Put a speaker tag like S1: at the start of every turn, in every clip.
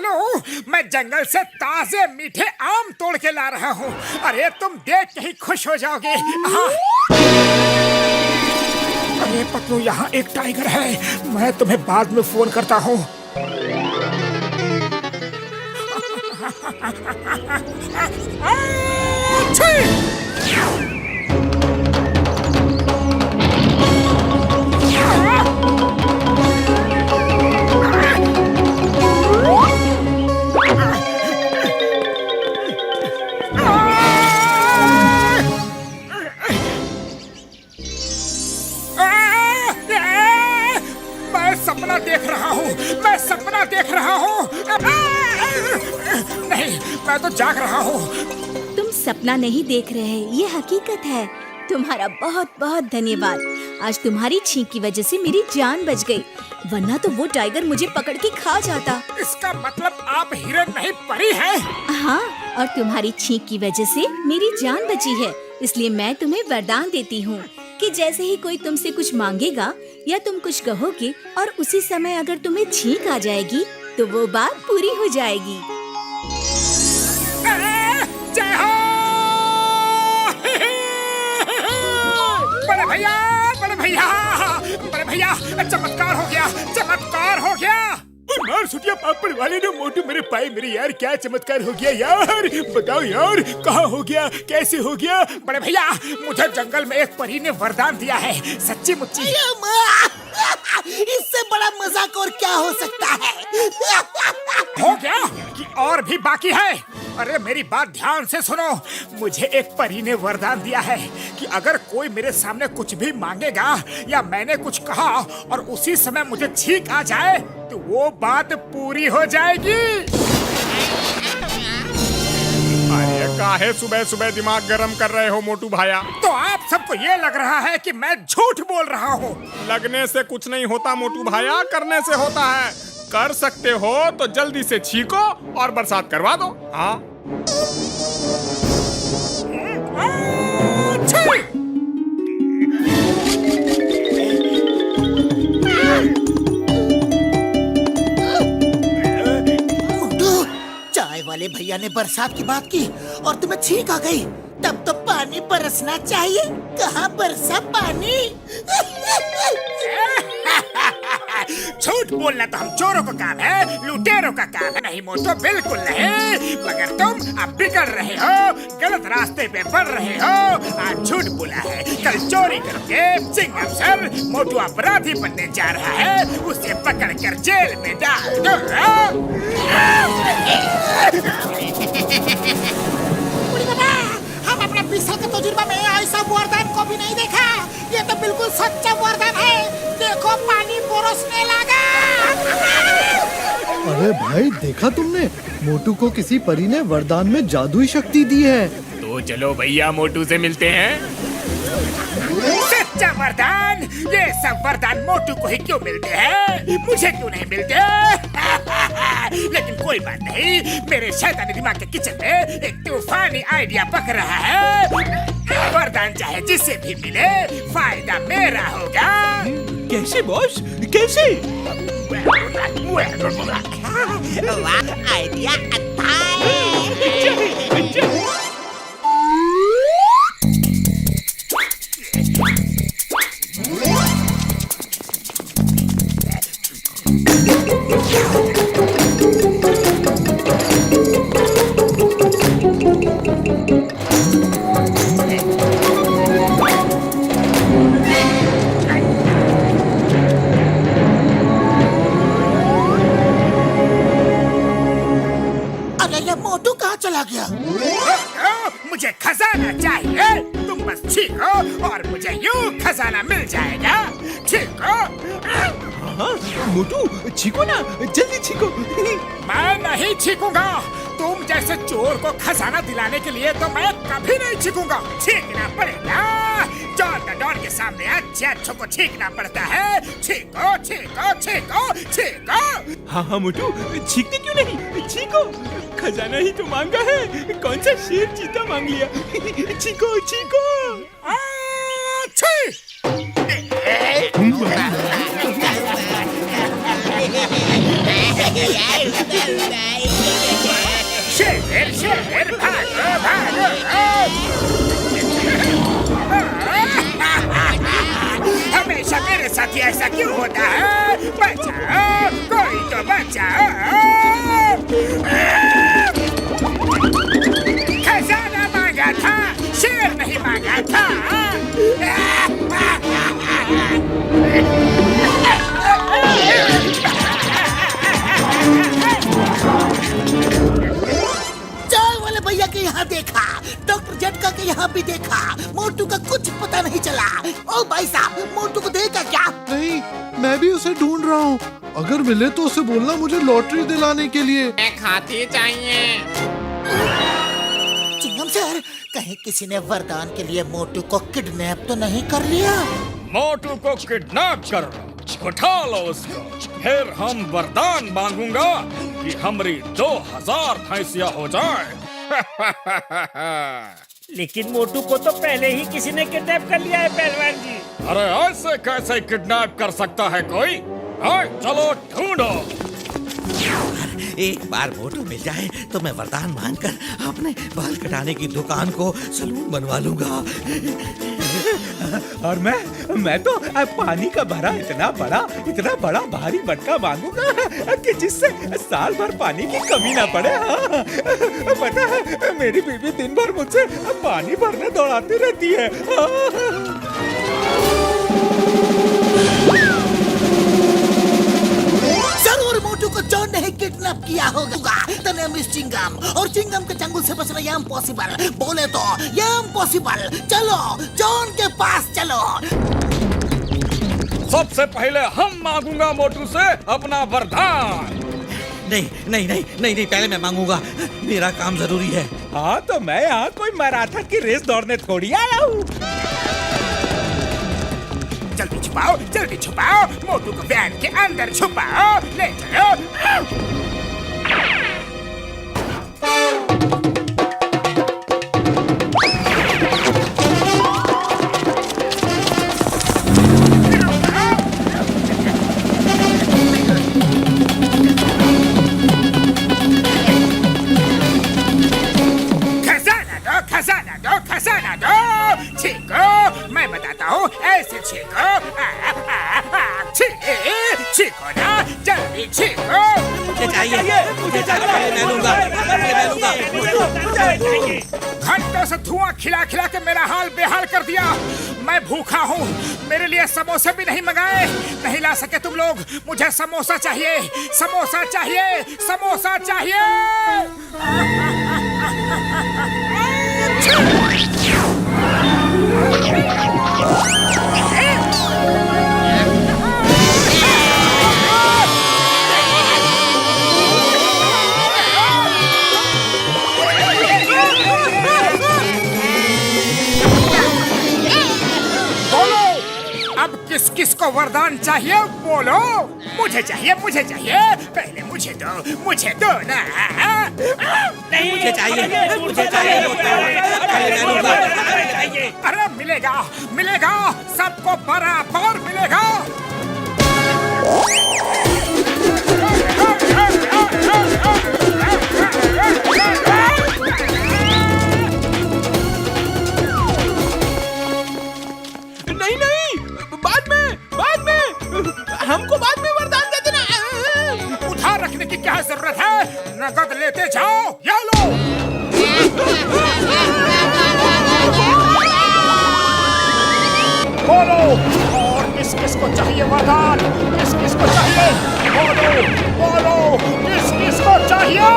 S1: पतलू, मैं जंगल से ताजे मीठे आम तोड़ के ला रहा हूँ। अरे तुम देख के ही खुश हो जाओगे। हाँ। अरे पतलू, यहाँ एक टाइगर है, मैं तुम्हें बाद में फोन करता हूँ। सपना देख रहा हूँ, मैं सपना देख रहा हूँ। नहीं, मैं तो जाग रहा हूँ।
S2: तुम सपना नहीं देख रहे, ये हकीकत है। तुम्हारा बहुत बहुत धन्यवाद। आज तुम्हारी छींक की वजह से मेरी जान बच गई, वरना तो वो टाइगर मुझे पकड़ के खा जाता।
S1: इसका मतलब आप हिरन नहीं परी हैं?
S2: हाँ, और तुम्हारी छींक की वजह से मेरी जान बची है, इसलिए मैं तुम्हें वरदान देती हूँ कि जैसे ही कोई तुमसे कुछ मांगेगा या तुम कुछ कहोगे और उसी समय अगर तुम्हें छींक आ जाएगी तो वो बात पूरी हो जाएगी।
S1: जय हो! बड़े भैया, बड़े भैया, बड़े भैया, चमत्कार हो गया, चमत्कार हो गया। मार सुटिया पापड़ वाले ने मोटू मेरे पाए मेरे यार, क्या चमत्कार हो गया यार, बताओ यार, कहाँ हो गया, कैसे हो गया? बड़े भैया, मुझे जंगल में एक परी ने वरदान दिया है, सच्ची मुच्ची।
S3: इससे बड़ा मजाक और क्या हो सकता है?
S1: हो गया कि और भी बाकी है? अरे मेरी बात ध्यान से सुनो, मुझे एक परी ने वरदान दिया है कि अगर कोई मेरे सामने कुछ भी मांगेगा या मैंने कुछ कहा और उसी समय मुझे छींक आ जाए तो वो बात पूरी हो जाएगी।
S4: अरे काहे सुबह सुबह दिमाग गरम कर रहे हो मोटू भाया?
S1: तो आप सबको ये लग रहा है कि मैं झूठ बोल रहा हूँ।
S4: लगने से कुछ नहीं होता मोटू भाया, करने से होता है। कर सकते हो तो जल्दी से छींको और बरसात करवा दो। हाँ।
S3: चाय वाले भैया ने बरसात की बात की और तुम्हें छींक आ गई, तब तो पानी बरसना चाहिए। कहाँ बरसा पानी?
S1: झूठ बोलना तो हम चोरों का काम है, लुटेरों का काम है। नहीं मोटो, बिल्कुल नहीं। मगर तुम अब बिगड़ रहे हो, गलत रास्ते पे बढ़ रहे हो। आज झूठ बोला है, कल चोरी करके चिंगम सर मोटू अपराधी बनने जा रहा है, उसे पकड़ कर जेल में डाल दो।
S3: हम अपने 20 साल के तजुर्बा में ऐसा वरदान को भी नहीं देखा। ये तो बिल्कुल सच्चा वरदान है। देखो, पानी बरसने लगा।
S5: अरे भाई, देखा तुमने? मोटू को किसी परी ने वरदान में जादुई शक्ति दी है।
S4: तो चलो भैया मोटू से मिलते हैं।
S1: सच्चा वरदान? ये सब वरदान मोटू को ही क्यों मिलते हैं, मुझे क्यों नहीं मिलते? लेकिन कोई बात नहीं, मेरे शैतानी दिमाग के किचन में एक तूफानी आइडिया पक रहा है। वरदान चाहे जिसे भी मिले, फायदा मेरा होगा।
S6: कैसे बॉस, कैसे?
S3: आइडिया अच्छा है। मोटू कहाँ चला गया?
S1: मुझे खजाना चाहिए, तुम बस छीको और मुझे यूं खजाना मिल जाएगा। छीको।
S6: हाँ, मोटू छीको ना, जल्दी छीको।
S1: मैं नहीं छीकूंगा। तुम जैसे चोर को खजाना दिलाने के लिए तो मैं कभी नहीं छीकूंगा। छीकना पड़ेगा। जॉन द डॉन के सामने अच्छे अच्छों को छीकना पड़ता है। छीको, छीको, छीको, छीको।
S6: हाँ हाँ मोटू, छीकते क्यों नहीं? छीको, खजाना ही तो मांगा है, कौन सा शेर चीता मांग लिया। छीको, छीको।
S1: शेर शेर भागो भागो हमेशा मेरे साथ ही ऐसा क्यों होता है? बचाओ, कोई तो बचाओ। खजाना मांगा था, शेर नहीं मांगा था।
S3: चाय वाले भैया के यहाँ देखा, डॉक्टर झटका के यहाँ भी देखा, मोटू का कुछ पता नहीं चला। ओ भाई साहब, मोटू को देखा क्या?
S5: नहीं, मैं भी उसे ढूंढ रहा हूँ। अगर मिले तो उसे बोलना मुझे लॉटरी दिलाने के लिए।
S6: खाती चाहिए।
S3: चिंगम सर, कहीं किसी ने वरदान के लिए मोटू को किडनैप तो नहीं कर लिया?
S4: मोटू को किडनैप कर उठा लो उसको, फिर हम वरदान मांगूंगा कि हमारी 2000 भैंसिया हो जाए।
S1: लेकिन मोटू को तो पहले ही किसी ने किडनैप कर लिया है पहलवान जी।
S4: अरे ऐसे कैसे किडनैप कर सकता है कोई? चलो ढूंढो।
S7: एक बार मोटू मिल जाए तो मैं वरदान मांगकर अपने बाल कटाने की दुकान को सलून बनवा लूंगा।
S6: और मैं तो पानी का भरा इतना बड़ा भारी मटका मांगूंगा कि जिससे साल भर पानी की कमी ना पड़े। हाँ, पता है मेरी बीवी दिन भर मुझसे पानी भरने दौड़ाती रहती है।
S3: जरूर मोटू को जॉन ने किडनैप किया होगा। The name is चिंगम, और चिंगम के चंगुल से बचना ये इम्पॉसिबल। बोले तो ये इम्पॉसिबल। चलो जॉन के पास चलो।
S4: सबसे पहले हम मांगूंगा मोटू से अपना वरदान।
S7: नहीं, पहले मैं मांगूंगा। मेरा काम जरूरी है।
S6: हाँ, तो मैं यहाँ कोई मैराथन की रेस दौड़ने थोड़ी आया हूँ।
S1: जल्दी छुपाओ, मोटू को वैन के अंदर छुपाओ, ले चलो। खजाना दो। छीको, मैं बताता हूँ, ऐसे छीको। छीको ना, जल्दी छीको।
S7: मुझे चाहिए, मैं लूंगा।
S1: घंटों से धुआं खिला खिला के मेरा हाल बेहाल कर दिया। मैं भूखा हूँ, मेरे लिए समोसे भी नहीं मंगाए। नहीं ला सके तुम लोग, मुझे समोसा चाहिए, समोसा चाहिए, समोसा चाहिए। किसको वरदान चाहिए? बोलो। मुझे चाहिए। पहले मुझे दो ना।
S7: नहीं, मुझे चाहिए।
S1: अरे मिलेगा, सबको बराबर मिलेगा।
S6: हमको बाद में वरदान दे देना।
S1: उधार रखने की क्या जरूरत है? नगद लेते जाओ। ये लो। बोलो, और किस को चाहिए वरदान? किस को चाहिए? बोलो, किस को चाहिए?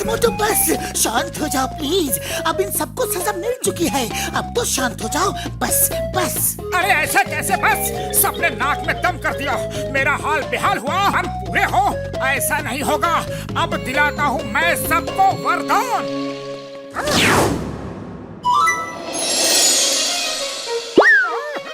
S3: मोटू बस शांत हो जाओ प्लीज। अब इन सबको सजा मिल चुकी है, अब तो शांत हो जाओ। बस।
S1: अरे ऐसा कैसे बस? सबने नाक में दम कर दिया, मेरा हाल बेहाल हुआ। हम पूरे हो, ऐसा नहीं होगा। अब दिलाता हूँ मैं सबको वरदान।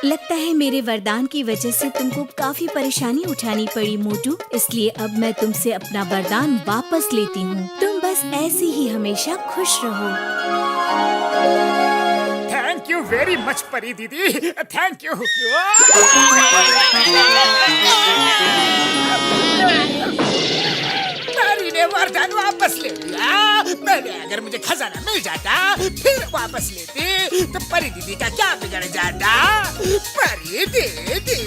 S2: लगता है मेरे वरदान की वजह से तुमको काफी परेशानी उठानी पड़ी मोटू, इसलिए अब मैं तुमसे अपना वरदान वापस लेती हूँ। तुम बस ऐसे ही हमेशा खुश रहो।
S1: थैंक यू वेरी मच परी दीदी, थैंक यू। परी ने वरदान वापस ले लिया। मैंने अगर मुझे खजाना मिल जाता फिर वापस लेती तो परी दीदी का क्या बिगड़ जाता। परी दीदी